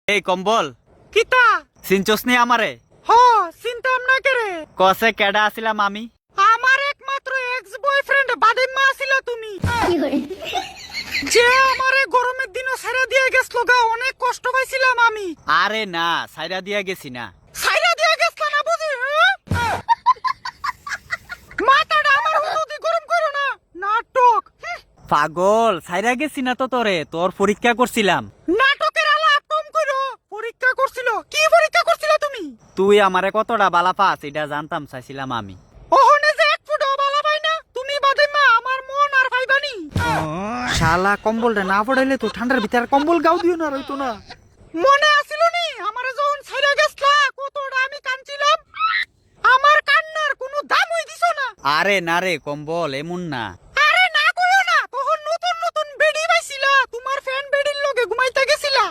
এই কম্বল কিতা সিনচোস নি আমারে হ চিন্তাম না করে কসে কেডা আসিলাম আমি আমার একমাত্র এক্স বয়ফ্রেন্ড বাদিমা ছিল তুমি যে আমারে গরমের দিনও ছেড়ে দিয়ে গেছলো গা অনেক কষ্ট পাইছিলাম আমি আরে না সাইরা দিয়া গেছি না ছাইরা দিয়ে গেছলা না বুঝি মাথাটা আমার হুদুদি গরম করো না নাটক পাগল সাইরা গেছি না তো তোরে তোর পরীক্ষা করছিলাম নাটকের আলাপ কম করো পরীক্ষা করছিল কি পরীক্ষা করছিল তুমি তুই আমারে কতটা বালা পাস এটা জানতাম চাইছিলাম আমি ওহনে যে এক ফুটও বালা পাই না তুমি বাদিমা আমার মন আর পাইবানি শালা কম্বলটা না পড়াইলে তো ঠান্ডার ভিতর কম্বল গাও দিও না রইতো না মনে আছিল নি আমারে যখন ছাইরা গেছলা কতটা আমি কাঁদছিলাম আমার কান্নার কোনো দামই দিছো না আরে না রে কম্বল এমন না আরে না কইও না তখন নতুন নতুন বেডি পাইছিলা তোমার ফ্যান বেডির লগে ঘুমাইতে গেছিলা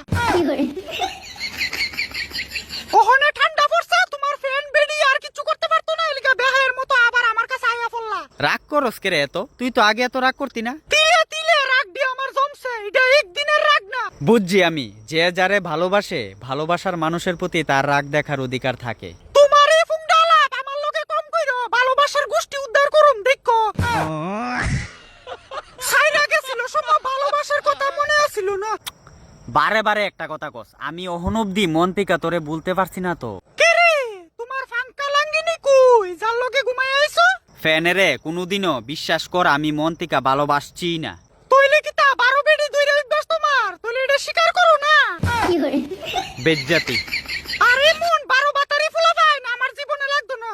ওহনে ঠান্ডা পড়ছে তোমার ফ্যান বেডি আর কিছু করতে পারতো না এলিকা বেহায়ের মতো আবার আমার কাছে আইয়া পড়লা রাগ করস কে রে এত তুই তো আগে এত রাগ করতি না তিলে তিলে রাগ দিয়ে আমার জমছে এটা একদিনের রাগ না বুঝছি আমি যে যারে ভালোবাসে ভালোবাসার মানুষের প্রতি তার রাগ দেখার অধিকার থাকে তোমার এই ফুংডা আলাপ আমার লগে কম কইরো ভালোবাসার গোষ্ঠী উদ্ধার করুম দেখো ছাইরা গেছিল সময় ভালোবাসার কথা মনে আছিল না বারে বারে একটা কথা কস আমি অহন অব্দি মন থেকে তোরে বলতে পারছি না তো কে রে তোমার ফাঙ্কা লাঙ্গিনি কই যার লগে ঘুমাই আইছো ফ্যানেরে কোনোদিনও বিশ্বাস কর আমি মন থেকে ভালোবাসছি না তইলে কি তা 12 বেডি দুইটা অভ্যাস তোমার তইলে এটা স্বীকার করো না বেজ্জাতি আরে মন 12 বাতারি ফুলা পায় না আমার জীবনে লাগতো না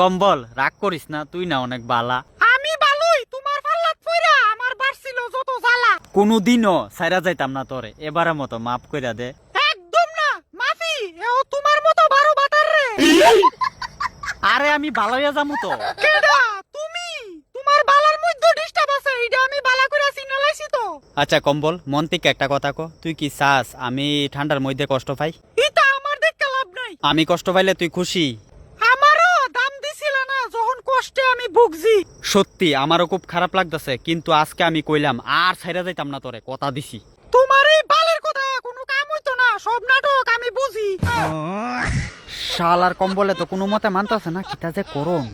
কম্বল রাগ করিস না তুই না অনেক বালা আমি ভালোই তোমার ফাল্লাত পইরা আমার বাড়ছিল যত জ্বালা কোনোদিনও সাইরা যাইতাম না তোরে এবারের মতো মাফ কইরা দে একদম না মাফি এও তোমার মতো 12 বাতার রে আরে আমি ভালো হইয়া যামু তো কেডা তুমি তোমার বালার মধ্যে ডিস্টার্ব আছে এটা আমি বালা কইরা সিগনালাইছি তো আচ্ছা কম্বল মন থেকে একটা কথা ক তুই কি চাস আমি ঠান্ডার মধ্যে কষ্ট পাই এটা আমার দেখতে লাভ নাই আমি কষ্ট পাইলে তুই খুশি আমারও দাম দিছিল না যখন কষ্টে আমি ভুগছি সত্যি আমারও খুব খারাপ লাগতেছে কিন্তু আজকে আমি কইলাম আর ছাইরা যাইতাম না তোরে কথা দিছি তোমার এই বালের কথা কোনো কাম হইতো না সব নাটক আমি বুঝি শালার কম্বলে তো কোনো মতে মানতাছে না কিতা যে করুন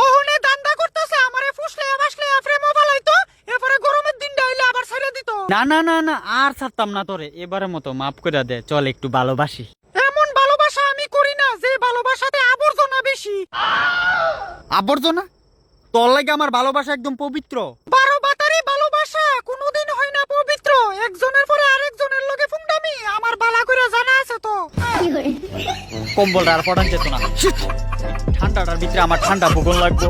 ওহনে দান্দা করতেছে আমারে ফুসলে বাসলে ফ্রেমও বালাইতো এরপরে গরমের দিন ডাইলে আবার ছেড়ে দিত না না না না আর ছাড়তাম না তোরে এবারের মতো মাফ কইরা দে চল একটু ভালোবাসি এমন ভালোবাসা আমি করি না যে ভালোবাসাতে আবর্জনা বেশি আবর্জনা তোর লাগে আমার ভালোবাসা একদম পবিত্র 12 বাতারি ভালোবাসা কোনোদিন হয় না পবিত্র একজনের পরে আরেকজনের লগে ফুংডামি আমার বালা করে জানা আছে তো কম্বলটা আর পড়ান যেত না ঠান্ডাটার ভিতরে আমার ঠান্ডা ভূগোল লাগবো